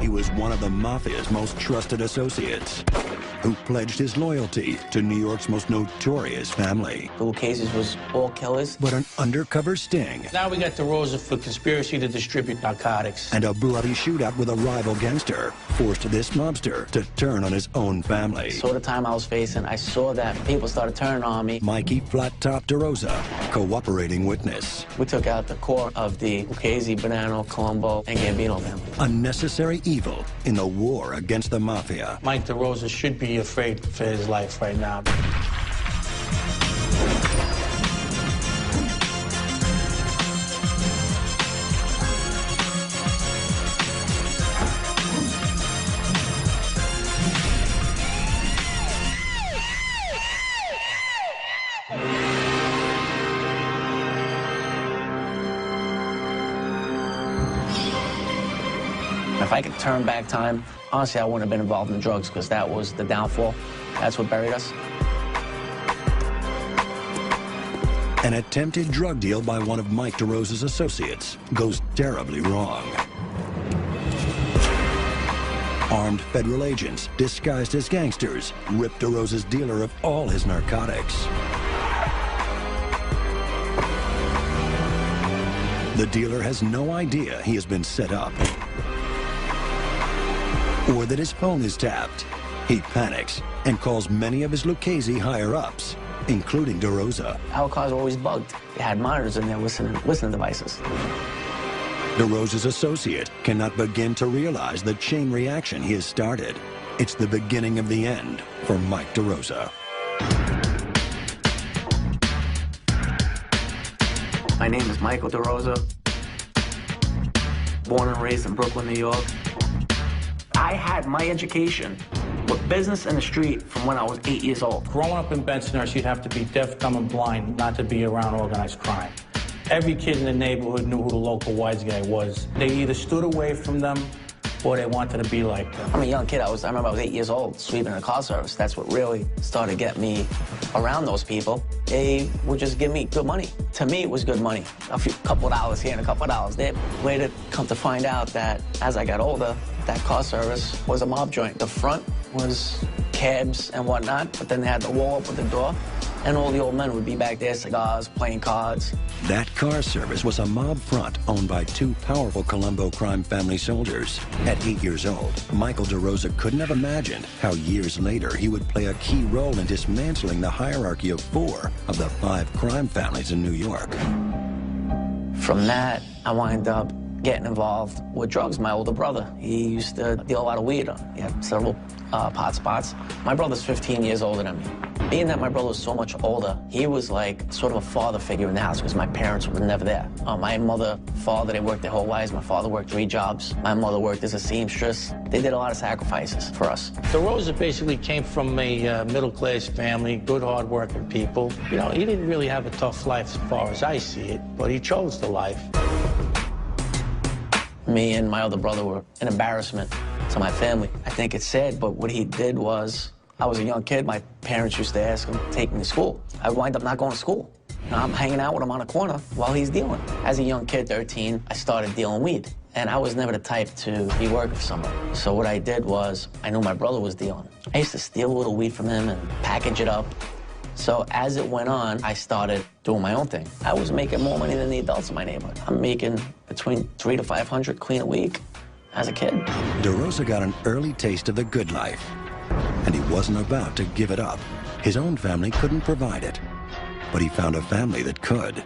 He was one of the Mafia's most trusted associates, who pledged his loyalty to New York's most notorious family. The Lucchese's was all killers. But an undercover sting. Now we got DeRosa for conspiracy to distribute narcotics. And a bloody shootout with a rival gangster forced this mobster to turn on his own family. So the time I was facing, I saw that people started turning on me. Mikey Flat Top DeRosa, cooperating witness. We took out the core of the Lucchese, Bonanno, Colombo, and Gambino family. Unnecessary evil in the war against the Mafia. Mike DeRosa should be afraid for his life right now. If I could turn back time, honestly, I wouldn't have been involved in drugs because that was the downfall. That's what buried us. An attempted drug deal by one of Mike DeRosa's associates goes terribly wrong. Armed federal agents, disguised as gangsters, rip DeRosa's dealer of all his narcotics. The dealer has no idea he has been set up, or that his phone is tapped. He panics and calls many of his Lucchese higher-ups, including DeRosa. Our cars were always bugged. They had monitors in there, listening devices. DeRosa's associate cannot begin to realize the chain reaction he has started. It's the beginning of the end for Mike DeRosa. My name is Michael DeRosa, born and raised in Brooklyn, New York. I had my education with business in the street from when I was 8 years old. Growing up in Bensonhurst, you'd have to be deaf, dumb, and blind not to be around organized crime. Every kid in the neighborhood knew who the local wise guy was. They either stood away from them or they wanted to be like them. I'm a young kid. I remember I was 8 years old, sweeping a car service. That's what really started getting me around those people. They would just give me good money. To me, it was good money. A couple of dollars here and a couple of dollars there. Later, come to find out that as I got older, that car service was a mob joint. The front was cabs and whatnot, but then they had the wall up with the door, and all the old men would be back there, cigars, playing cards. That car service was a mob front owned by two powerful Colombo crime family soldiers. At 8 years old, Michael DeRosa couldn't have imagined how years later he would play a key role in dismantling the hierarchy of 4 of the 5 crime families in New York. From that, I wound up getting involved with drugs. My older brother, he used to deal a lot of weed. He had several pot spots. My brother's 15 years older than me. Being that my brother was so much older, he was like sort of a father figure in the house because my parents were never there. My mother, father, they worked their whole lives. My father worked 3 jobs. My mother worked as a seamstress. They did a lot of sacrifices for us. DeRosa basically came from a middle-class family, good, hard-working people. You know, he didn't really have a tough life as far as I see it, but he chose the life. Me and my other brother were an embarrassment to my family. I think it's sad, but what he did was, I was a young kid. My parents used to ask him to take me to school. I wind up not going to school. Now I'm hanging out with him on a corner while he's dealing. As a young kid, 13, I started dealing weed. And I was never the type to be working for somebody. So what I did was, I knew my brother was dealing. I used to steal a little weed from him and package it up. So as it went on, I started doing my own thing. I was making more money than the adults in my neighborhood. I'm making between $300 to $500 clean a week as a kid. DeRosa got an early taste of the good life, and he wasn't about to give it up. His own family couldn't provide it, but he found a family that could.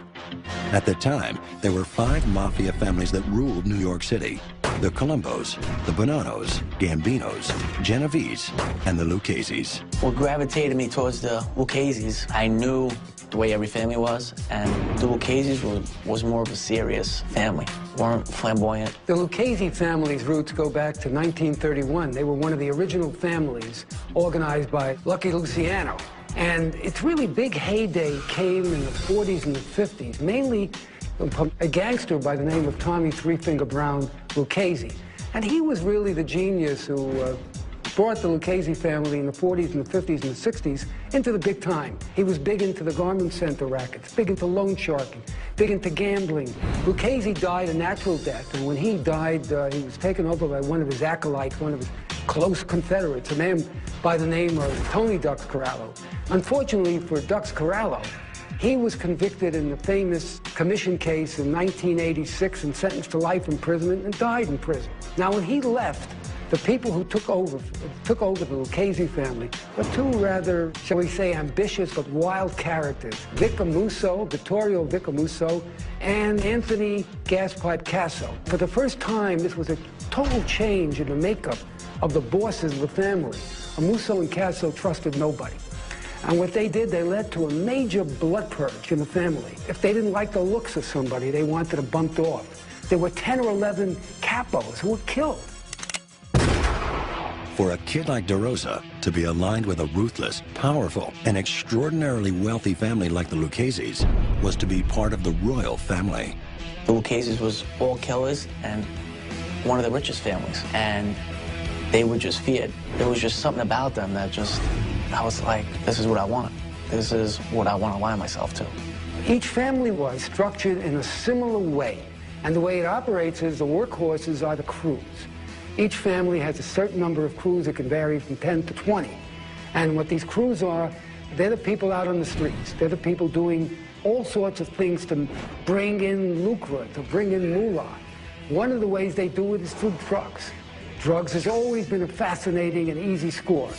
At the time, there were 5 Mafia families that ruled New York City: the Colombos, the Bonannos, Gambinos, Genovese, and the Lucchese's. What gravitated me towards the Lucchese's, I knew the way every family was, and the Lucchese's was more of a serious family, weren't flamboyant. The Lucchese family's roots go back to 1931. They were one of the original families organized by Lucky Luciano. And its really big heyday came in the 40s and the 50s, mainly from a gangster by the name of Tommy Three Finger Brown Lucchese. And he was really the genius who brought the Lucchese family in the 40s and the 50s and the 60s into the big time. He was big into the garment center rackets, big into loan sharking, big into gambling. Lucchese died a natural death, and when he died, he was taken over by one of his acolytes, one of his close confederates, a man by the name of Tony Dux Corallo. Unfortunately for Dux Corallo, he was convicted in the famous commission case in 1986 and sentenced to life imprisonment and died in prison. Now, when he left, the people who took over the Lucchese family were two rather, shall we say, ambitious but wild characters. Vittorio Vicamuso, and Anthony Gaspipe Casso. For the first time, this was a total change in the makeup of the bosses of the family. Musso and Casso trusted nobody. And what they did, they led to a major blood purge in the family. If they didn't like the looks of somebody, they wanted them bumped off. There were 10 or 11 capos who were killed. For a kid like DeRosa to be aligned with a ruthless, powerful, and extraordinarily wealthy family like the Luccheses was to be part of the royal family. The Luccheses was all killers and one of the richest families. And they were just feared. There was just something about them that just, I was like, this is what I want. This is what I want to align myself to. Each family was structured in a similar way. And the way it operates is the workhorses are the crews. Each family has a certain number of crews that can vary from 10 to 20. And what these crews are, they're the people out on the streets. They're the people doing all sorts of things to bring in lucre, to bring in moolah. One of the ways they do it is through drugs. Drugs has always been a fascinating and easy score.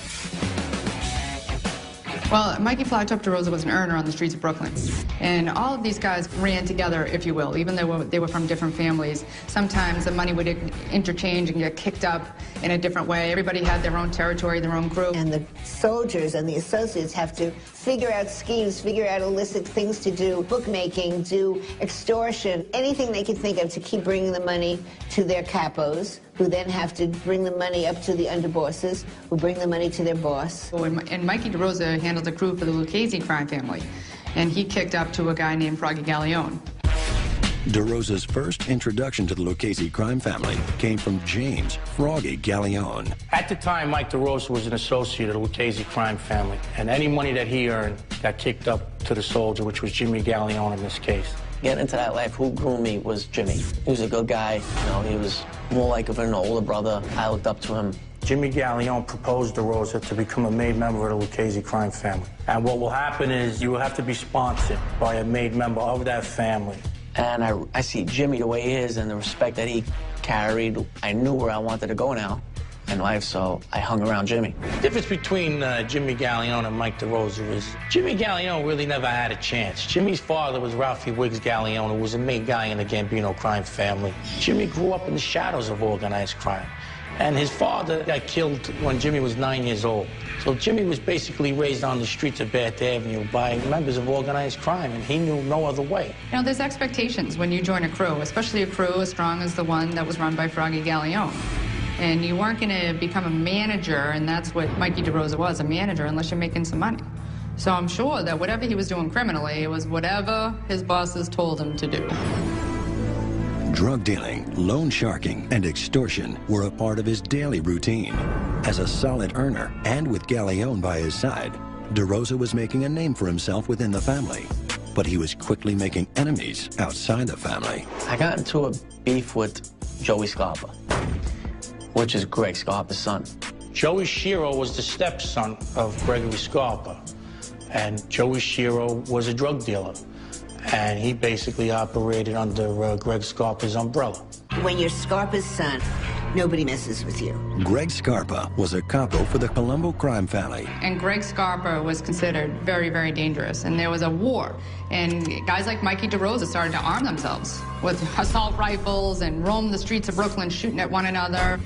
Well, Mikey Flytop DeRosa was an earner on the streets of Brooklyn. And all of these guys ran together, if you will, even though they were from different families. Sometimes the money would interchange and get kicked up in a different way. Everybody had their own territory, their own group. And the soldiers and the associates have to figure out schemes, figure out illicit things to do, bookmaking, do extortion, anything they can think of to keep bringing the money to their capos, who then have to bring the money up to the underbosses, who bring the money to their boss. And Mikey DeRosa handled the crew for the Lucchese crime family, and he kicked up to a guy named Froggy Galleone. DeRosa's first introduction to the Lucchese crime family came from James Froggy Galleone. At the time, Mike DeRosa was an associate of the Lucchese crime family, and any money that he earned got kicked up to the soldier, which was Jimmy Galleone in this case. Getting into that life, who grew me was Jimmy. He was a good guy. You know, he was more like of an older brother. I looked up to him. Jimmy Galleone proposed DeRosa to become a made member of the Lucchese crime family. And what will happen is you will have to be sponsored by a made member of that family. And I see Jimmy the way he is and the respect that he carried. I knew where I wanted to go now in life, so I hung around Jimmy. The difference between Jimmy Galleone and Mike DeRosa is Jimmy Galleone really never had a chance. Jimmy's father was Ralphie Wiggs Galleone, who was a main guy in the Gambino crime family. Jimmy grew up in the shadows of organized crime. And his father got killed when Jimmy was 9 years old. So Jimmy was basically raised on the streets of Bath Avenue by members of organized crime, and he knew no other way. You know, there's expectations when you join a crew, especially a crew as strong as the one that was run by Froggy Galleone. And you weren't going to become a manager, and that's what Mikey DeRosa was, a manager, unless you're making some money. So I'm sure that whatever he was doing criminally, it was whatever his bosses told him to do. Drug dealing, loan sharking, and extortion were a part of his daily routine. As a solid earner, and with Galleone by his side, DeRosa was making a name for himself within the family. But he was quickly making enemies outside the family. I got into a beef with Joey Scarpa, which is Greg Scarpa's son. Joey Shiro was the stepson of Gregory Scarpa, and Joey Shiro was a drug dealer. And he basically operated under Greg Scarpa's umbrella. When you're Scarpa's son, nobody messes with you. Greg Scarpa was a capo for the Colombo crime family. And Greg Scarpa was considered very, very dangerous. And there was a war. And guys like Mikey DeRosa started to arm themselves with assault rifles and roam the streets of Brooklyn shooting at one another.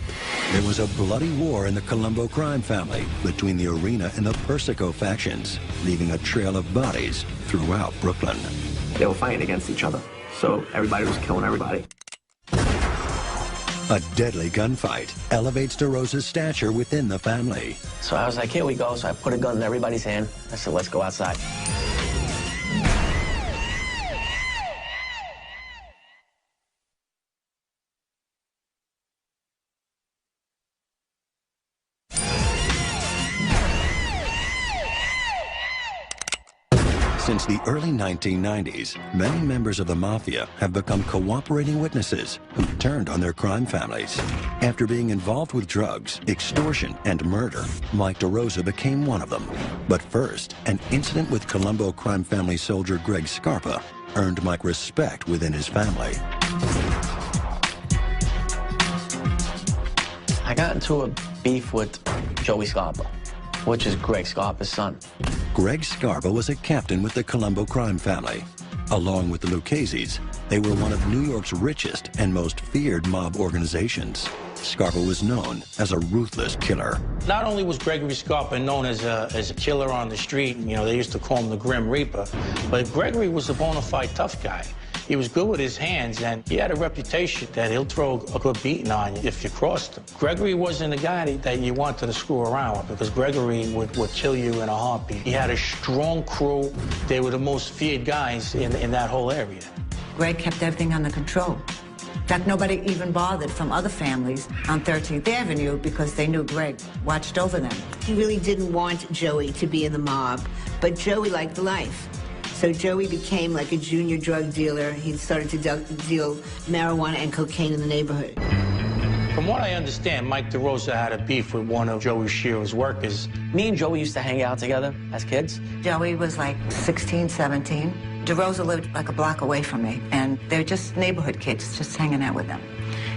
There was a bloody war in the Colombo crime family between the Arena and the Persico factions, leaving a trail of bodies throughout Brooklyn. They were fighting against each other, so everybody was killing everybody. A deadly gunfight elevates DeRosa's stature within the family. So I was like, here we go. So I put a gun in everybody's hand. I said, let's go outside. Since the early 1990s, many members of the Mafia have become cooperating witnesses who turned on their crime families. After being involved with drugs, extortion, and murder, Mike DeRosa became one of them. But first, an incident with Colombo crime family soldier Greg Scarpa earned Mike respect within his family. I got into a beef with Joey Scarpa, which is Greg Scarpa's son. Greg Scarpa was a captain with the Colombo crime family. Along with the Lucchese's, they were one of New York's richest and most feared mob organizations. Scarpa was known as a ruthless killer. Not only was Gregory Scarpa known as a killer on the street, you know, they used to call him the Grim Reaper, but Gregory was a bona fide tough guy. He was good with his hands, and he had a reputation that he'll throw a good beating on you if you crossed him. Gregory wasn't a guy that you wanted to screw around with, because Gregory would kill you in a heartbeat. He had a strong crew. They were the most feared guys in that whole area. Greg kept everything under control. In fact, nobody even bothered from other families on 13th Avenue because they knew Greg watched over them. He really didn't want Joey to be in the mob, but Joey liked the life. So Joey became like a junior drug dealer. He started to deal marijuana and cocaine in the neighborhood. From what I understand, Mike DeRosa had a beef with one of Joey Shearer's workers. Me and Joey used to hang out together as kids. Joey was like 16, 17. DeRosa lived like a block away from me, and they're just neighborhood kids, just hanging out with them.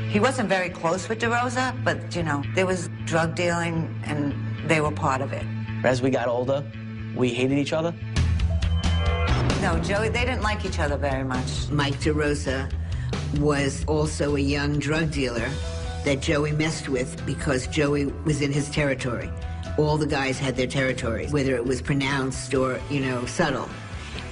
He wasn't very close with DeRosa, but, you know, there was drug dealing, and they were part of it. As we got older, we hated each other. No, Joey, they didn't like each other very much. Mike DeRosa was also a young drug dealer that Joey messed with because Joey was in his territory. All the guys had their territories, whether it was pronounced or, you know, subtle.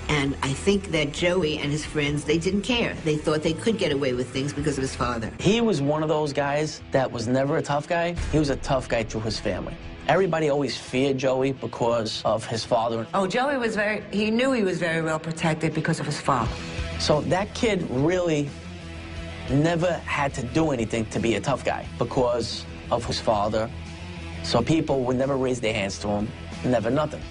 And I think that Joey and his friends, they didn't care. They thought they could get away with things because of his father. He was one of those guys that was never a tough guy. He was a tough guy through his family. Everybody always feared Joey because of his father. Oh, Joey was he knew he was very well protected because of his father. So that kid really never had to do anything to be a tough guy because of his father. So people would never raise their hands to him, never nothing.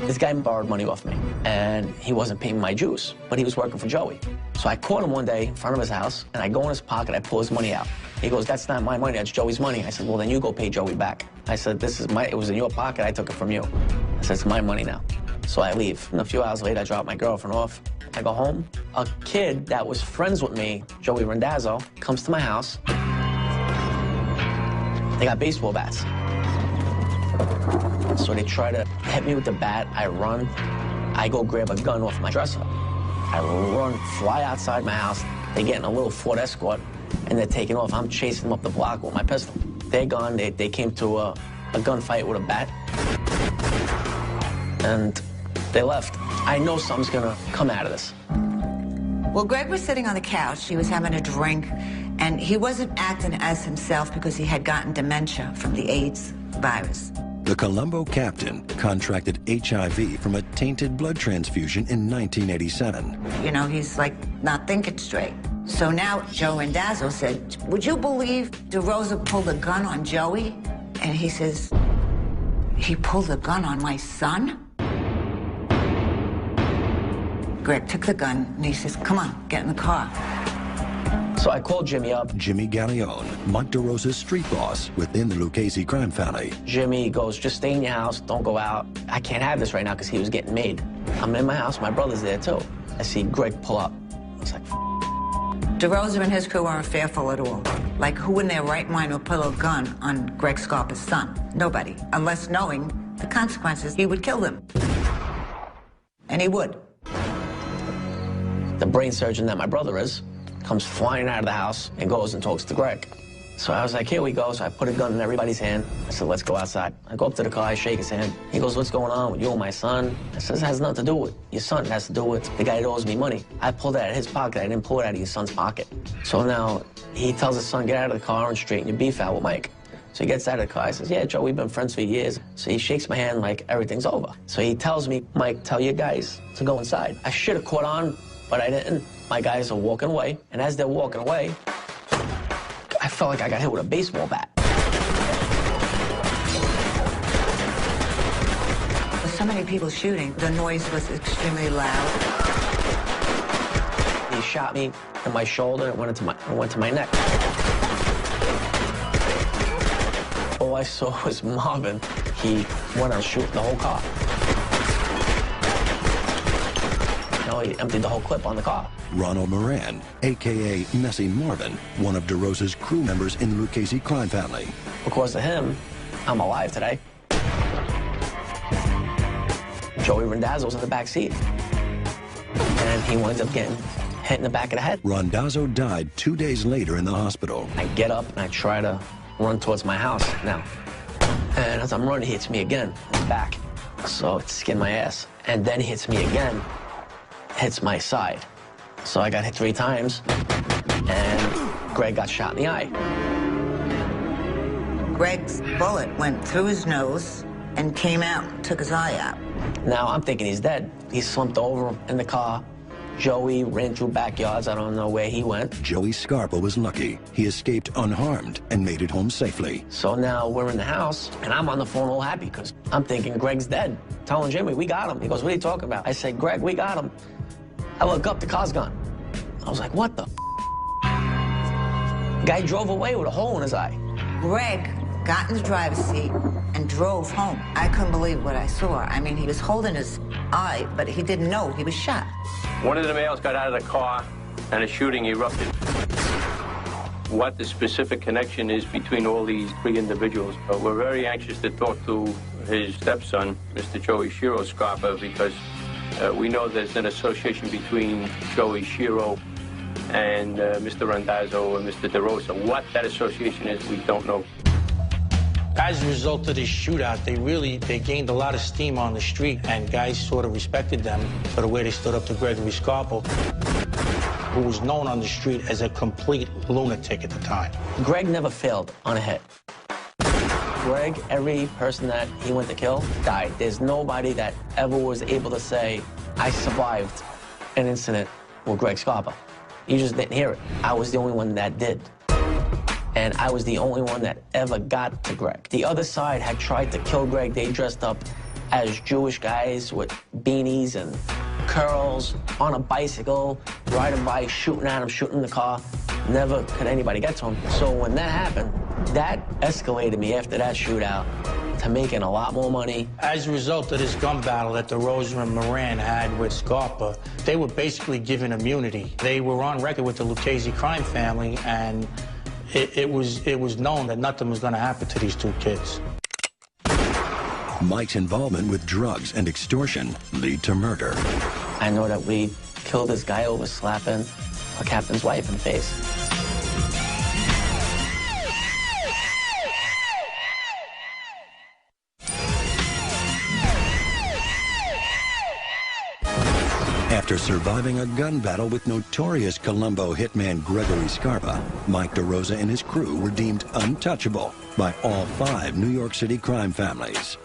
This guy borrowed money off me, and he wasn't paying my dues, but he was working for Joey. So I caught him one day in front of his house, and I go in his pocket, I pull his money out. He goes, "That's not my money, that's Joey's money." I said, "Well, then you go pay Joey back." I said, it was in your pocket, I took it from you. I said, "It's my money now." So I leave. And a few hours later, I drop my girlfriend off. I go home. A kid that was friends with me, Joey Randazzo, comes to my house. They got baseball bats. So they try to hit me with the bat. I run. I go grab a gun off my dresser. I run, fly outside my house. They get in a little Ford Escort, and they're taking off. I'm chasing them up the block with my pistol. They're gone. They came to a gunfight with a bat, and they left. I know something's gonna come out of this. Well, Greg was sitting on the couch. He was having a drink, and he wasn't acting as himself because he had gotten dementia from the AIDS virus. The Colombo captain contracted HIV from a tainted blood transfusion in 1987. You know, he's like not thinking straight. So now Joe Randazzo said, "Would you believe DeRosa pulled a gun on Joey?" And he says, "He pulled a gun on my son?" Greg took the gun and he says, "Come on, get in the car." So I called Jimmy up. Jimmy Gallione, Mike DeRosa's street boss within the Lucchese crime family. Jimmy goes, "Just stay in your house, don't go out. I can't have this right now," because he was getting made. I'm in my house, my brother's there too. I see Greg pull up. I was like, DeRosa and his crew weren't fearful at all. Like, who in their right mind would pull a gun on Greg Scarpa's son? Nobody, unless knowing the consequences, he would kill them. And he would. The brain surgeon that my brother is comes flying out of the house and goes and talks to Greg. So I was like, "Here we go." So I put a gun in everybody's hand. I said, "Let's go outside." I go up to the car, I shake his hand. He goes, "What's going on with you and my son?" I said, "This has nothing to do with your son. It has to do with the guy that owes me money. I pulled it out of his pocket. I didn't pull it out of your son's pocket." So now he tells his son, "Get out of the car and straighten your beef out with Mike." So he gets out of the car. He says, "Yeah, Joe, we've been friends for years." So he shakes my hand like everything's over. So he tells me, "Mike, tell your guys to go inside." I should have caught on, but I didn't. My guys are walking away, and as they're walking away, I felt like I got hit with a baseball bat. so many people shooting. The noise was extremely loud. He shot me in my shoulder. It went to my neck. All I saw was Marvin. He went and shoot the whole car. He emptied the whole clip on the car. Ronald Moran, a.k.a. Messy Marvin, one of DeRosa's crew members in the Lucchese crime family. Because of him, I'm alive today. Joey Randazzo's in the back seat. And he winds up getting hit in the back of the head. Randazzo died 2 days later in the hospital. I get up and I try to run towards my house now. And as I'm running, he hits me again in the back. So it skinned my ass. And then he hits me again, hits my side. So I got hit 3 times, and Greg got shot in the eye. Greg's bullet went through his nose and came out, took his eye out. Now I'm thinking he's dead. He slumped over in the car. Joey ran through backyards. I don't know where he went. Joey Scarpa was lucky. He escaped unharmed and made it home safely. So now we're in the house, and I'm on the phone all happy because I'm thinking Greg's dead. Telling Jimmy, we got him. He goes, what are you talking about? I said, Greg, we got him. I look up, the car's gone. I was like, what the Guy drove away with a hole in his eye. Greg got in the driver's seat and drove home. I couldn't believe what I saw. I mean, he was holding his eye, but he didn't know he was shot. One of the males got out of the car and a shooting erupted. What the specific connection is between all these 3 individuals, we're very anxious to talk to his stepson, Mr. Joey Shiro Scarpa, because we know there's an association between Joey Shiro and Mr. Randazzo and Mr. DeRosa. What that association is, we don't know. As a result of this shootout, they gained a lot of steam on the street, and guys sort of respected them for the way they stood up to Gregory Scarpa, who was known on the street as a complete lunatic at the time. Greg never failed on a hit. Greg, every person that he went to kill died. There's nobody that ever was able to say, I survived an incident with Greg Scarpa. You just didn't hear it. I was the only one that did. And I was the only one that ever got to Greg. The other side had tried to kill Greg. They dressed up as Jewish guys with beanies and curls on a bicycle, riding by, shooting at him, shooting the car. Never could anybody get to him. So when that happened, that escalated me after that shootout to making a lot more money. As a result of this gun battle that DeRosa and Moran had with Scarpa, they were basically given immunity. They were on record with the Lucchese crime family, and it was known that nothing was going to happen to these 2 kids. Mike's involvement with drugs and extortion lead to murder. I know that we killed this guy over slapping a captain's wife in the face. After surviving a gun battle with notorious Colombo hitman Gregory Scarpa, Mike DeRosa and his crew were deemed untouchable by all 5 New York City crime families.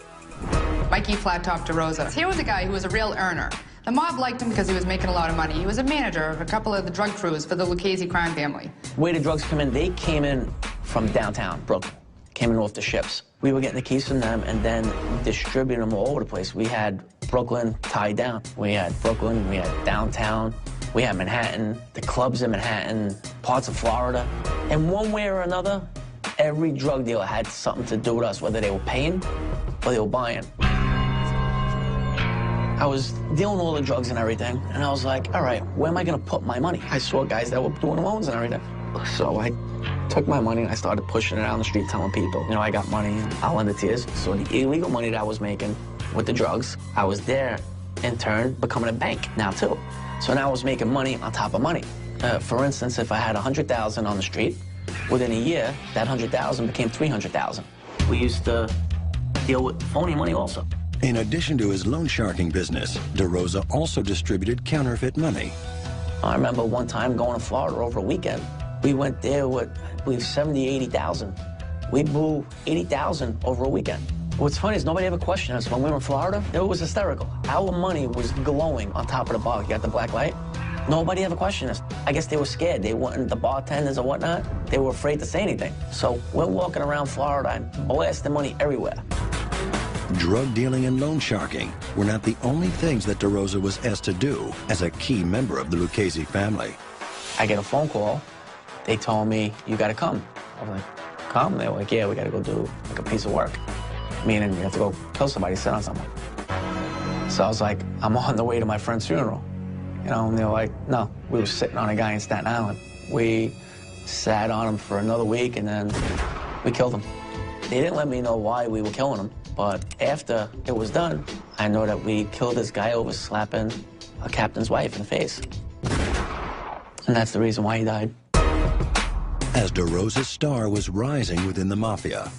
Mikey Flat Top DeRosa. Here was a guy who was a real earner. The mob liked him because he was making a lot of money. He was a manager of a couple of the drug crews for the Lucchese crime family. The way the drugs come in, they came in from downtown Brooklyn, came in off the ships. We were getting the keys from them and then distributing them all over the place. We had Brooklyn tied down. We had Brooklyn, we had downtown, we had Manhattan, the clubs in Manhattan, parts of Florida. And one way or another, every drug dealer had something to do with us, whether they were paying or they were buying. I was dealing all the drugs and everything, and I was like, all right, where am I gonna put my money? I saw guys that were doing loans and everything. So I took my money and I started pushing it down the street, telling people, you know, I got money, I'll lend it to you. So the illegal money that I was making with the drugs, I was there, in turn, becoming a bank now, too. So now I was making money on top of money. For instance, if I had $100,000 on the street, within a year, that $100,000 became $300,000. We used to deal with phony money also. In addition to his loan sharking business, DeRosa also distributed counterfeit money. I remember one time going to Florida over a weekend. We went there with, I believe, 70, 80,000. We blew 80,000 over a weekend. What's funny is nobody ever questioned us. When we were in Florida, it was hysterical. Our money was glowing on top of the bar. You got the black light? Nobody ever questioned us. I guess they were scared. They weren't the bartenders or whatnot. They were afraid to say anything. So we're walking around Florida and blasting money everywhere. Drug dealing and loan sharking were not the only things that DeRosa was asked to do as a key member of the Lucchese family. I get a phone call. They told me, you gotta come. I was like, come? They were like, yeah, we gotta go do like a piece of work. Meaning you have to go kill somebody, sit on someone. So I was like, I'm on the way to my friend's funeral. You know, and they were like, no. We were sitting on a guy in Staten Island. We sat on him for another week, and then we killed him. They didn't let me know why we were killing him, but after it was done, I know that we killed this guy over slapping a captain's wife in the face. And that's the reason why he died. As DeRosa's star was rising within the Mafia,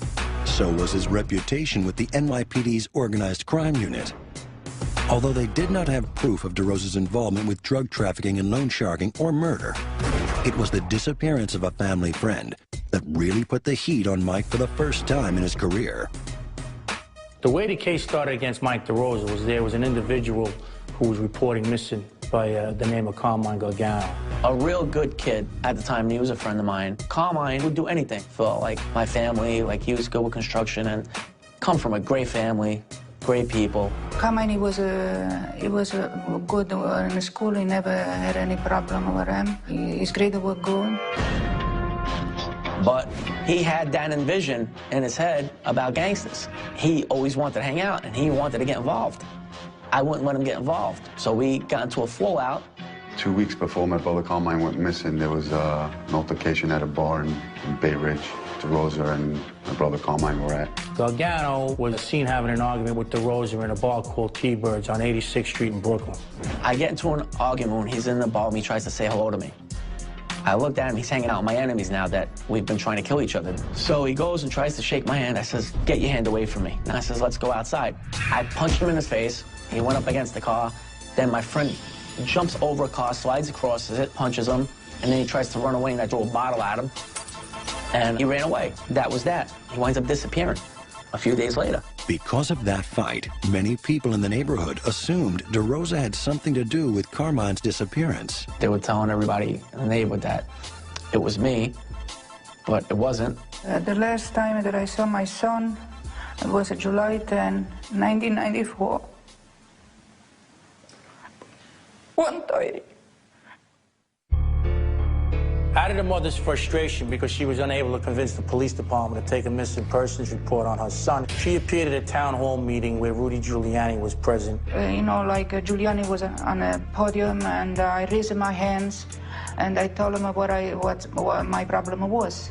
so was his reputation with the NYPD's organized crime unit. Although they did not have proof of DeRosa's involvement with drug trafficking and loan sharking or murder, it was the disappearance of a family friend that really put the heat on Mike for the first time in his career. The way the case started against Mike DeRosa was there was an individual who was reporting missing by the name of Carmine Gargano. A real good kid at the time. He was a friend of mine. Carmine would do anything for like my family. Like he was good with construction and come from a great family, great people. Carmine, he was good in school. He never had any problem with him. His grades were good. But he had that envision in his head about gangsters. He always wanted to hang out, and he wanted to get involved. I wouldn't let him get involved. So we got into a fallout. 2 weeks before my brother Carmine went missing, there was an altercation at a bar in Bay Ridge. DeRosa and my brother Carmine were at. Gargano was seen having an argument with DeRosa in a bar called T-Birds on 86th Street in Brooklyn. I get into an argument when he's in the bar and he tries to say hello to me. I looked at him, he's hanging out with my enemies now that we've been trying to kill each other. So he goes and tries to shake my hand. I says, get your hand away from me. And I says, let's go outside. I punched him in his face. He went up against the car. Then my friend jumps over a car, slides across it, punches him, and then he tries to run away, and I threw a bottle at him. And he ran away. That was that. He winds up disappearing a few days later. Because of that fight, many people in the neighborhood assumed DeRosa had something to do with Carmine's disappearance. They were telling everybody in the neighborhood that it was me, but it wasn't. The last time that I saw my son, it was July 10, 1994. 1:30. Out of the mother's frustration because she was unable to convince the police department to take a missing persons report on her son, she appeared at a town hall meeting where Rudy Giuliani was present. Giuliani was on a podium, and I raised my hands, and I told him what my problem was.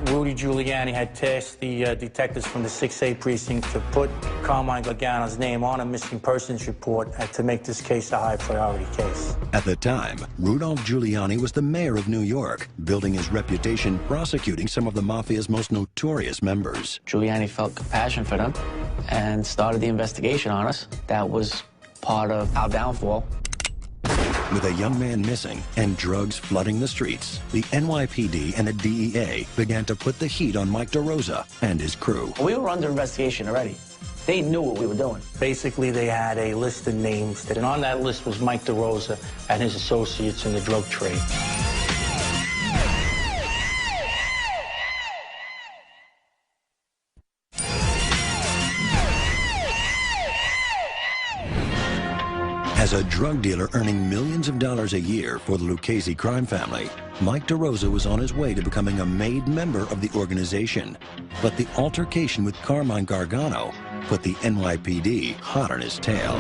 Rudy Giuliani had tasked the detectives from the 6A precinct to put Carmine Gargano's name on a missing persons report and to make this case a high-priority case. At the time, Rudolph Giuliani was the mayor of New York, building his reputation prosecuting some of the Mafia's most notorious members. Giuliani felt compassion for them and started the investigation on us. That was part of our downfall. With a young man missing and drugs flooding the streets, the NYPD and the DEA began to put the heat on Mike DeRosa and his crew. We were under investigation already. They knew what we were doing. Basically, they had a list of names, and on that list was Mike DeRosa and his associates in the drug trade. As a drug dealer earning millions of dollars a year for the Lucchese crime family, Mike DeRosa was on his way to becoming a made member of the organization. But the altercation with Carmine Gargano put the NYPD hot on his tail.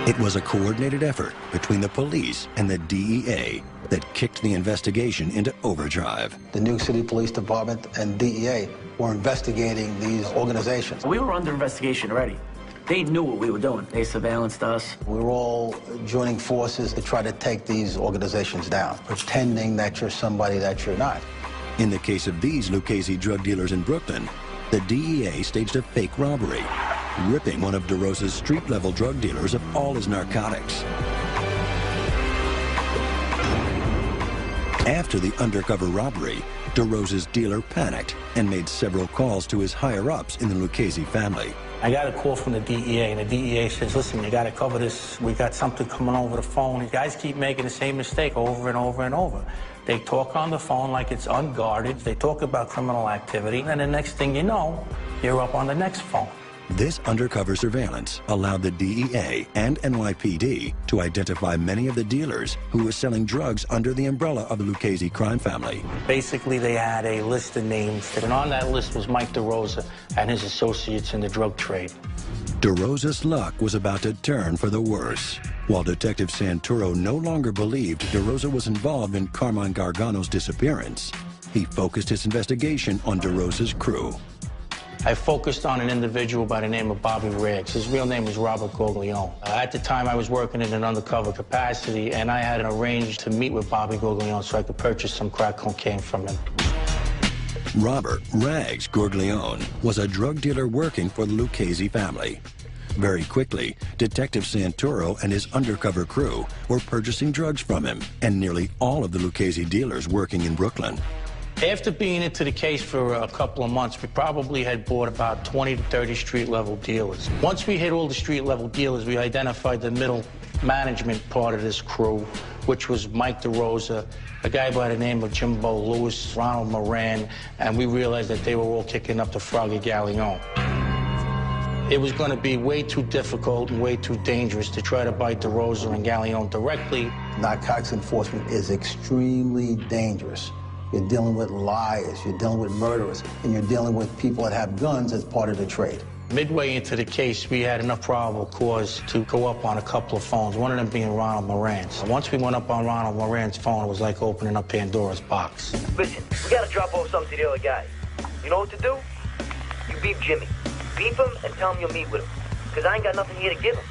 It was a coordinated effort between the police and the DEA that kicked the investigation into overdrive. The New York City Police Department and DEA were investigating these organizations. We were under investigation already. They knew what we were doing. They surveillanced us. We were all joining forces to try to take these organizations down, pretending that you're somebody that you're not. In the case of these Lucchese drug dealers in Brooklyn, the DEA staged a fake robbery, ripping one of DeRosa's street-level drug dealers of all his narcotics. After the undercover robbery, DeRosa's dealer panicked and made several calls to his higher-ups in the Lucchese family. I got a call from the DEA, and the DEA says, listen, you got to cover this. We got something coming over the phone. These guys keep making the same mistake over and over and over. They talk on the phone like it's unguarded. They talk about criminal activity, and the next thing you know, you're up on the next phone. This undercover surveillance allowed the DEA and NYPD to identify many of the dealers who were selling drugs under the umbrella of the Lucchese crime family. Basically, they had a list of names, and on that list was Mike DeRosa and his associates in the drug trade. DeRosa's luck was about to turn for the worse. While Detective Santoro no longer believed DeRosa was involved in Carmine Gargano's disappearance, he focused his investigation on DeRosa's crew. I focused on an individual by the name of Bobby Riggs. His real name was Robert Goglione. At the time, I was working in an undercover capacity, and I had arranged to meet with Bobby Goglione so I could purchase some crack cocaine from him. Robert Rags Goglione was a drug dealer working for the Lucchese family. Very quickly, Detective Santoro and his undercover crew were purchasing drugs from him and nearly all of the Lucchese dealers working in Brooklyn. After being into the case for a couple of months, we probably had bought about 20 to 30 street-level dealers. Once we hit all the street-level dealers, we identified the middle management part of this crew, which was Mike DeRosa, a guy by the name of Jimbo Lewis, Ronald Moran, and we realized that they were all kicking up to Froggy Gallione. It was going to be way too difficult and way too dangerous to try to bite DeRosa and Gallione directly. Narcotics enforcement is extremely dangerous. You're dealing with liars, you're dealing with murderers, and you're dealing with people that have guns as part of the trade. Midway into the case, we had enough probable cause to go up on a couple of phones, one of them being Ronald Moran's. Once we went up on Ronald Moran's phone, it was like opening up Pandora's box. Listen, we gotta drop off something to the other guy. You know what to do? You beep Jimmy. Beep him and tell him you'll meet with him. Because I ain't got nothing here to give him.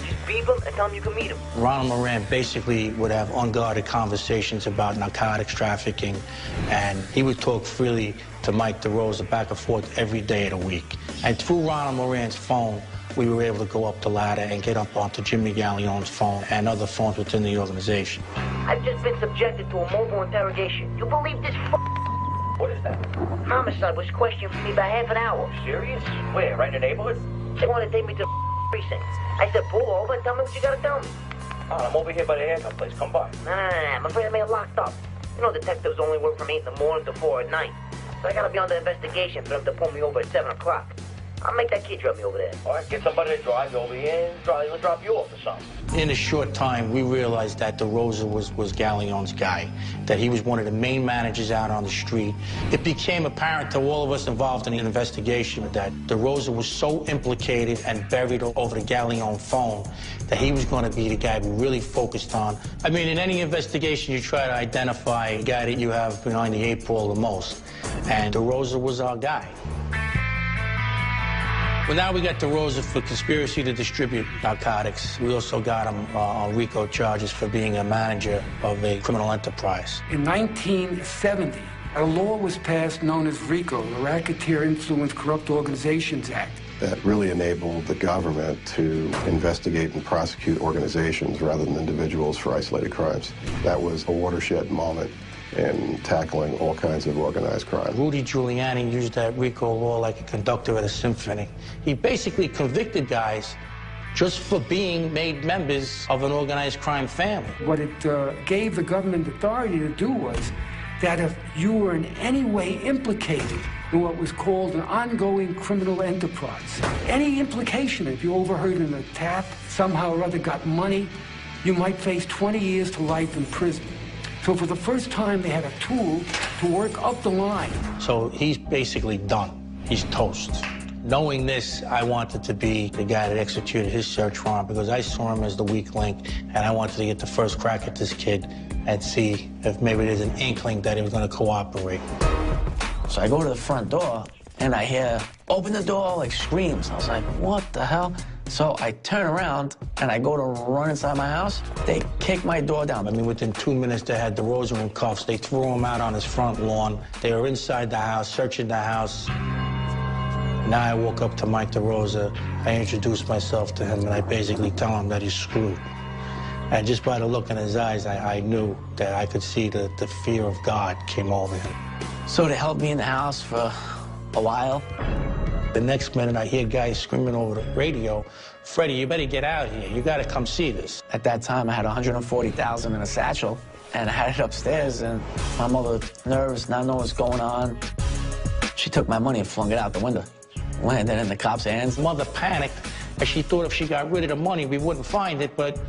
Just beep him and tell him you can meet him. Ronald Moran basically would have unguarded conversations about narcotics trafficking, and he would talk freely to Mike DeRosa back and forth every day of the week. And through Ronald Moran's phone, we were able to go up the ladder and get up onto Jimmy Gallione's phone and other phones within the organization. I've just been subjected to a mobile interrogation. You believe this What is that? Homicide was questioning me by half an hour. Serious? Where, right in the neighborhood? They want to take me to the precinct. I said, pull over and tell me what you gotta tell me. Oh, I'm over here by the haircut place. Come by. No. I'm afraid I may have locked up. You know, detectives only work from 8 in the morning to 4 at night. So I gotta be under investigation for them to pull me over at 7 o'clock. I'll make that kid drop me over there. All right, get somebody to drive you over here and he'll drop you off or something. In a short time, we realized that DeRosa was Gallione's guy, that he was one of the main managers out on the street. It became apparent to all of us involved in the investigation that DeRosa was so implicated and buried over the Gallione phone that he was going to be the guy we really focused on. I mean, in any investigation, you try to identify a guy that you have behind the 8 ball the most, and DeRosa was our guy. Well, now we got DeRosa for conspiracy to distribute narcotics. We also got him on RICO charges for being a manager of a criminal enterprise. In 1970, a law was passed known as RICO, the Racketeer Influenced Corrupt Organizations Act. That really enabled the government to investigate and prosecute organizations rather than individuals for isolated crimes. That was a watershed moment in tackling all kinds of organized crime. Rudy Giuliani used that RICO law like a conductor at a symphony. He basically convicted guys just for being made members of an organized crime family. What it gave the government authority to do was that if you were in any way implicated in what was called an ongoing criminal enterprise, any implication, if you overheard an attack, somehow or other got money, you might face 20 years to life in prison. So for the first time, they had a tool to work up the line. So he's basically done. He's toast. Knowing this, I wanted to be the guy that executed his search warrant because I saw him as the weak link, and I wanted to get the first crack at this kid and see if maybe there's an inkling that he was going to cooperate. So I go to the front door, and I hear, open the door, like screams. I was like, what the hell? So I turn around, and I go to run inside my house. They kick my door down. I mean, within 2 minutes, they had DeRosa in cuffs. They threw him out on his front lawn. They were inside the house, searching the house. Now I walk up to Mike DeRosa. I introduce myself to him, and I basically tell him that he's screwed. And just by the look in his eyes, I knew that I could see the fear of God came over him. So they held me in the house for a while. The next minute, I hear guys screaming over the radio, Freddie, you better get out here. You got to come see this. At that time, I had $140,000 in a satchel. and I had it upstairs, and my mother, nervous, not knowing what's going on, she took my money and flung it out the window. Landed in the cops' hands. Mother panicked, as she thought if she got rid of the money, we wouldn't find it, but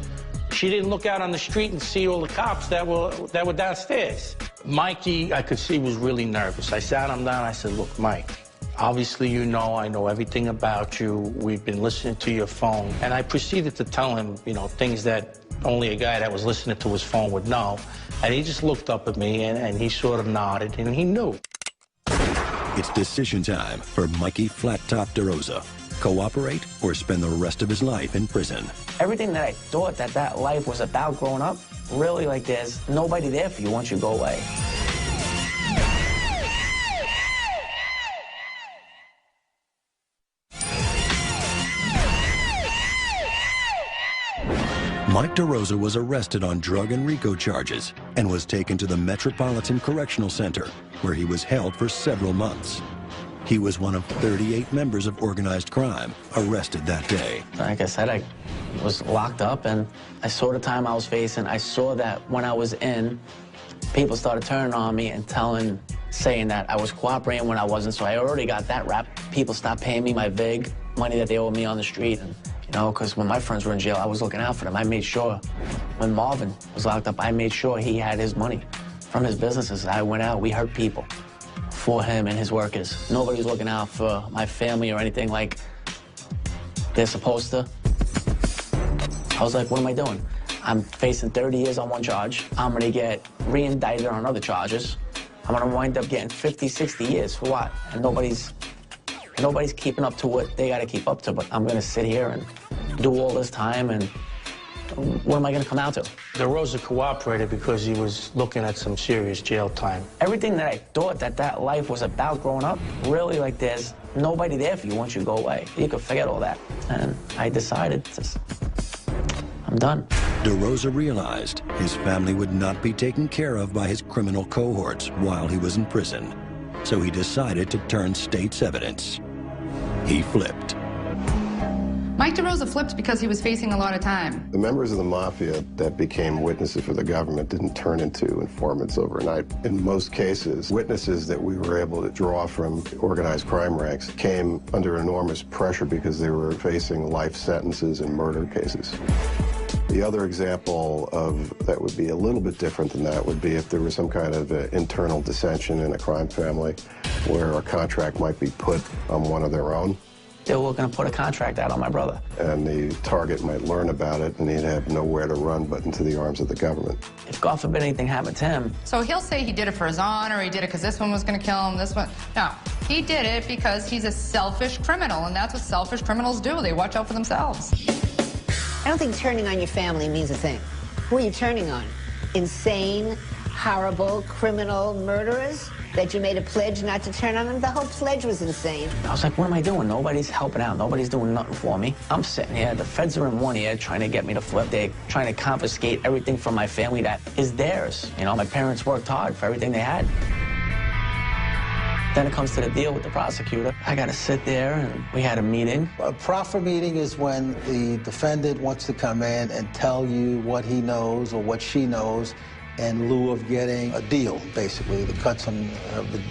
she didn't look out on the street and see all the cops that were downstairs. Mikey, I could see, was really nervous. I sat him down, I said, look, Mike, obviously you know I know everything about you. We've been listening to your phone. And I proceeded to tell him, you know, things that only a guy that was listening to his phone would know. And he just looked up at me, and he sort of nodded, and he knew. It's decision time for Mikey Flat Top DeRosa. Cooperate or spend the rest of his life in prison. Everything that I thought that life was about growing up, really, like, there's nobody there for you once you go away. Mike DeRosa was arrested on drug and RICO charges and was taken to the Metropolitan Correctional Center, where he was held for several months. He was one of 38 members of organized crime arrested that day. Like I said, I was locked up, and I saw the time I was facing. I saw that when I was in, people started turning on me and saying that I was cooperating when I wasn't, so I already got that rap. People stopped paying me my VIG, money that they owed me on the street. And, you know, because when my friends were in jail, I was looking out for them. I made sure, when Marvin was locked up, I made sure he had his money from his businesses. I went out, we hurt people for him and his workers. Nobody was looking out for my family or anything like they're supposed to. I was like, what am I doing? I'm facing 30 years on one charge. I'm gonna get re-indicted on other charges. I'm gonna wind up getting 50, 60 years for what? And nobody's keeping up to what they gotta keep up to, but I'm gonna sit here and do all this time, and what am I gonna come out to? DeRosa cooperated because he was looking at some serious jail time. Everything that I thought that life was about growing up, really, like, there's nobody there for you once you go away. You could forget all that. And I decided, I'm done. DeRosa realized his family would not be taken care of by his criminal cohorts while he was in prison. So he decided to turn state's evidence. He flipped. Mike DeRosa flipped because he was facing a lot of time. The members of the Mafia that became witnesses for the government didn't turn into informants overnight. In most cases, witnesses that we were able to draw from organized crime ranks came under enormous pressure because they were facing life sentences in murder cases. The other example of that would be a little bit different than that would be if there was some kind of internal dissension in a crime family where a contract might be put on one of their own. They were going to put a contract out on my brother. And the target might learn about it, and he'd have nowhere to run but into the arms of the government. If, God forbid, anything happened to him. So he'll say he did it for his honor, he did it because this one was going to kill him, this one. No, he did it because he's a selfish criminal, and that's what selfish criminals do. They watch out for themselves. I don't think turning on your family means a thing. Who are you turning on? Insane, horrible, criminal murderers that you made a pledge not to turn on them? The whole pledge was insane. I was like, what am I doing? Nobody's helping out. Nobody's doing nothing for me. I'm sitting here. The feds are in one ear trying to get me to flip. They're trying to confiscate everything from my family that is theirs. You know, my parents worked hard for everything they had. Then it comes to the deal with the prosecutor. I got to sit there, and we had a meeting. A proffer meeting is when the defendant wants to come in and tell you what he knows or what she knows in lieu of getting a deal, basically, to cut some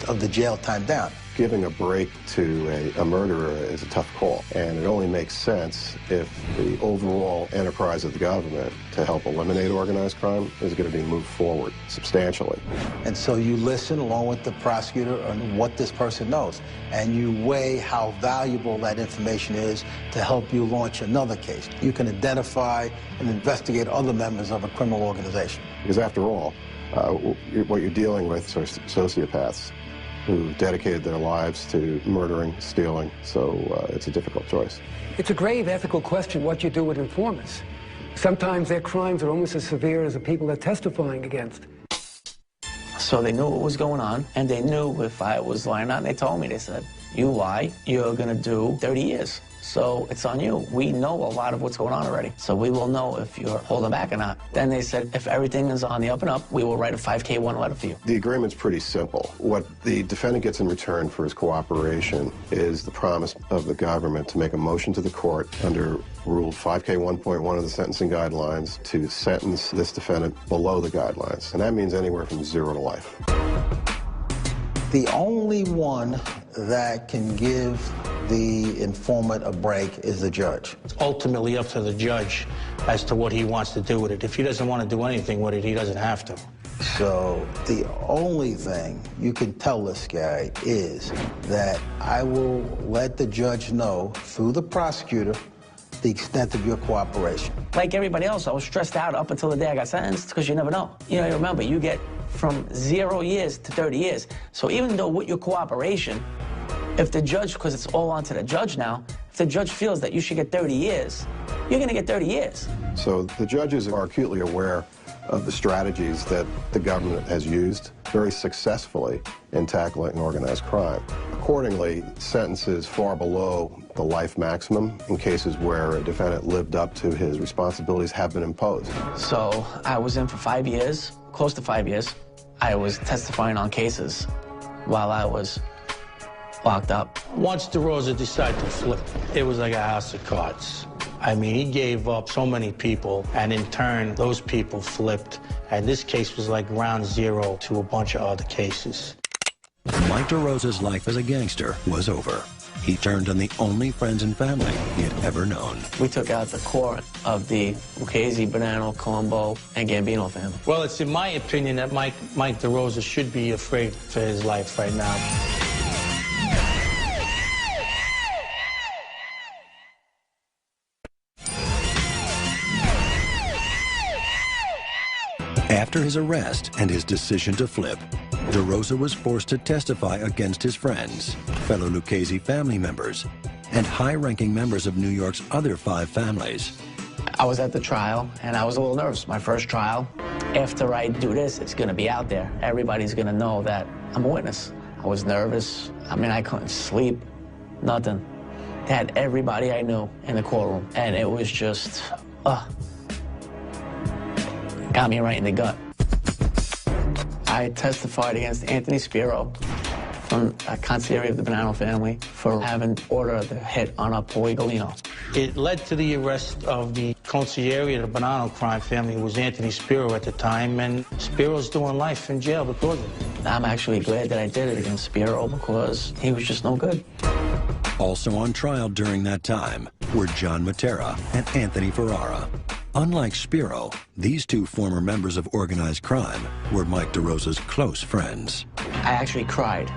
of the jail time down. Giving a break to a murderer is a tough call, and it only makes sense if the overall enterprise of the government to help eliminate organized crime is going to be moved forward substantially. And so you listen along with the prosecutor on what this person knows, and you weigh how valuable that information is to help you launch another case. You can identify and investigate other members of a criminal organization. Because after all, what you're dealing with are sociopaths who dedicated their lives to murdering, stealing, so it's a difficult choice. It's a grave ethical question what you do with informants. Sometimes their crimes are almost as severe as the people they're testifying against. So they knew what was going on, and they knew if I was lying out, and they told me, they said, you lie, you're gonna do 30 years. so it's on you. We know a lot of what's going on already, so we will know if you're holding back or not. Then they said, if everything is on the up and up, we will write a 5K1 letter for you. The agreement's pretty simple. What the defendant gets in return for his cooperation is the promise of the government to make a motion to the court under Rule 5K1.1 of the sentencing guidelines to sentence this defendant below the guidelines, and that means anywhere from 0 to life. The only one that can give the informant a break is the judge. It's ultimately up to the judge as to what he wants to do with it. If he doesn't want to do anything with it, he doesn't have to. So the only thing you can tell this guy is that I will let the judge know through the prosecutor the extent of your cooperation. Like everybody else, I was stressed out up until the day I got sentenced, because you never know. You know, you remember, you get from 0 years to 30 years. So even though with your cooperation, if the judge, because it's all on to the judge now, if the judge feels that you should get 30 years, you're going to get 30 years. So the judges are acutely aware of the strategies that the government has used very successfully in tackling organized crime. Accordingly, sentences far below the life maximum in cases where a defendant lived up to his responsibilities have been imposed. So I was in for 5 years, close to 5 years. I was testifying on cases while I was locked up. Once DeRosa decided to flip, it was like a house of cards. I mean, he gave up so many people, and in turn, those people flipped. And this case was like round 0 to a bunch of other cases. Mike DeRosa's life as a gangster was over. He turned on the only friends and family he had ever known. We took out the core of the Lucchese, Bonanno, Colombo, and Gambino family. Well, it's in my opinion that Mike DeRosa should be afraid for his life right now. After his arrest and his decision to flip, DeRosa was forced to testify against his friends, fellow Lucchese family members, and high-ranking members of New York's other 5 families. I was at the trial, and I was a little nervous. My first trial. After I do this, it's going to be out there. Everybody's going to know that I'm a witness. I was nervous. I mean, I couldn't sleep, nothing. They had everybody I knew in the courtroom, and it was just, got me right in the gut. I testified against Anthony Spiro from a consigliere of the Bonanno family for having ordered the hit on a Poligalino. It led to the arrest of the consigliere of the Bonanno crime family, who was Anthony Spiro at the time, and Spiro's doing life in jail because of it. I'm actually glad that I did it against Spiro because he was just no good. Also on trial during that time were John Matera and Anthony Ferrara. Unlike Spiro, these 2 former members of organized crime were Mike DeRosa's close friends. I actually cried.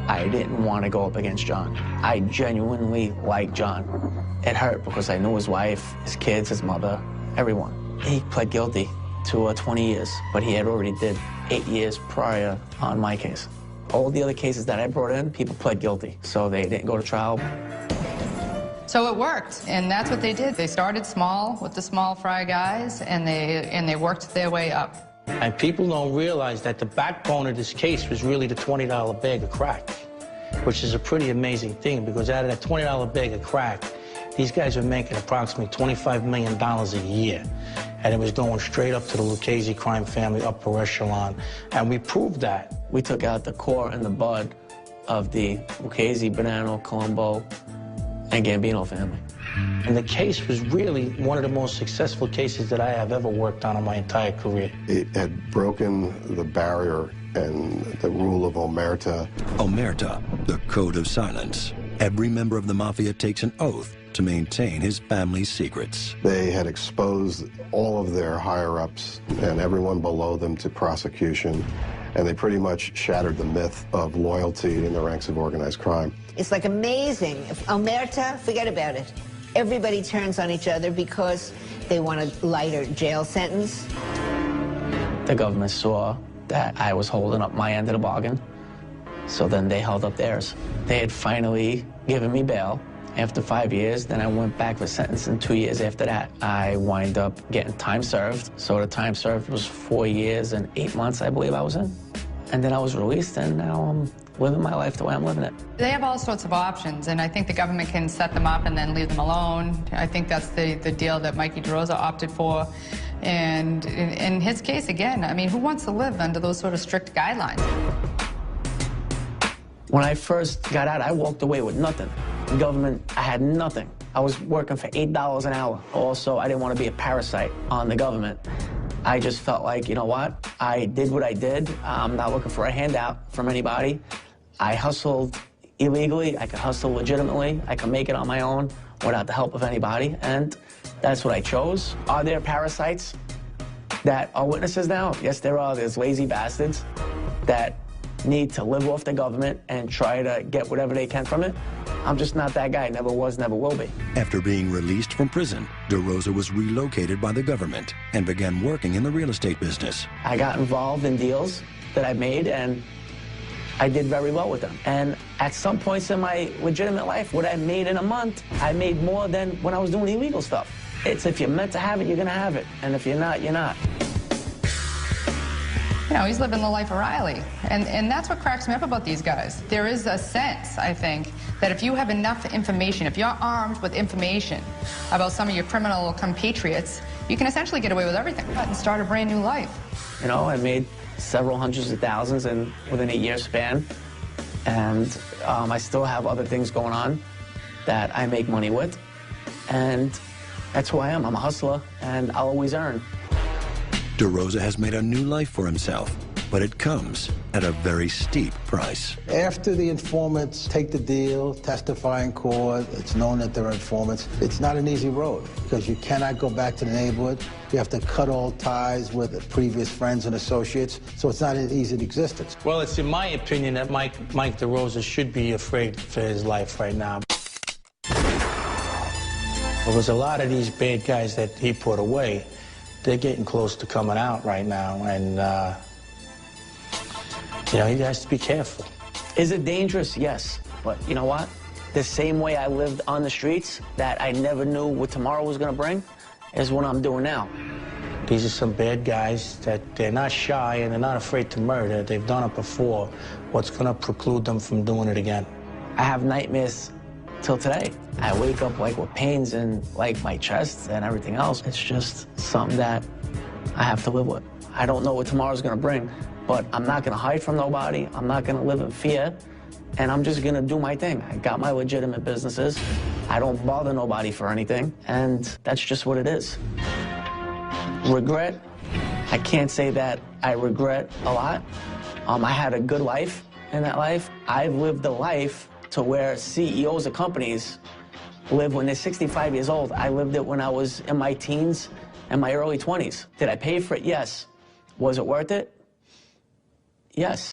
I didn't want to go up against John. I genuinely liked John. It hurt because I knew his wife, his kids, his mother, everyone. He pled guilty to 20 years, but he had already did 8 years prior on my case. All the other cases that I brought in, people pled guilty, so they didn't go to trial. So it worked, and that's what they did. They started small with the small fry guys, and they worked their way up. And people don't realize that the backbone of this case was really the $20 bag of crack, which is a pretty amazing thing, because out of that $20 bag of crack, these guys were making approximately $25 million a year. And it was going straight up to the Lucchese crime family, upper echelon. And we proved that. We took out the core and the bud of the Lucchese, Bonanno, Colombo, and Gambino family. And the case was really one of the most successful cases that I have ever worked on in my entire career. It had broken the barrier and the rule of omerta. Omerta, the code of silence. Every member of the Mafia takes an oath to maintain his family's secrets. They had exposed all of their higher-ups and everyone below them to prosecution, and they pretty much shattered the myth of loyalty in the ranks of organized crime. It's like amazing. If omerta, forget about it. Everybody turns on each other because they want a lighter jail sentence. The government saw that I was holding up my end of the bargain, so then they held up theirs. They had finally given me bail after 5 years. Then I went back for sentencing 2 years after that. I wind up getting time served. So the time served was 4 years and 8 months, I believe I was in. And then I was released, and now I'm living my life the way I'm living it. They have all sorts of options, and I think the government can set them up and then leave them alone. I think that's the deal that Mikey DeRosa opted for. And in his case, again, I mean, who wants to live under those sort of strict guidelines? When I first got out, I walked away with nothing. The government, I had nothing. I was working for $8 an hour. Also, I didn't want to be a parasite on the government. I just felt like, you know what? I did what I did. I'm not looking for a handout from anybody. I hustled illegally. I could hustle legitimately. I could make it on my own without the help of anybody, and that's what I chose. Are there parasites that are witnesses now? Yes, there are. There's lazy bastards that need to live off the government and try to get whatever they can from it. I'm just not that guy. Never was, never will be. After being released from prison, DeRosa was relocated by the government and began working in the real estate business. I got involved in deals that I made, and I did very well with them. And at some points in my legitimate life, what I made in a month, I made more than when I was doing illegal stuff. It's if you're meant to have it, you're gonna have it. And if you're not, you're not. You know, he's living the life of Riley. And that's what cracks me up about these guys. There is a sense, I think, that if you have enough information, if you're armed with information about some of your criminal compatriots, you can essentially get away with everything and start a brand new life. You know, I made several hundreds of thousands within a year span. And I still have other things going on that I make money with. And that's who I am. I'm a hustler, and I'll always earn. DeRosa has made a new life for himself, but it comes at a very steep price. After the informants take the deal, testify in court, it's known that they're informants, it's not an easy road because you cannot go back to the neighborhood. You have to cut all ties with previous friends and associates, so it's not an easy existence. Well, it's in my opinion that Mike DeRosa should be afraid for his life right now. Well, there's a lot of these bad guys that he put away. They're getting close to coming out right now, and, you know, he has to be careful. Is it dangerous? Yes. But you know what? The same way I lived on the streets that I never knew what tomorrow was going to bring is what I'm doing now. These are some bad guys that they're not shy and they're not afraid to murder. They've done it before. What's going to preclude them from doing it again? I have nightmares till today. I wake up like with pains in like my chest and everything else. It's just something that I have to live with. I don't know what tomorrow's gonna bring, but I'm not gonna hide from nobody. I'm not gonna live in fear, and I'm just gonna do my thing. I got my legitimate businesses. I don't bother nobody for anything, and that's just what it is. Regret, I can't say that I regret a lot. I had a good life in that life. I've lived a life to where CEOs of companies live when they're 65 years old. I lived it when I was in my teens and my early 20s. Did I pay for it? Yes. Was it worth it? Yes.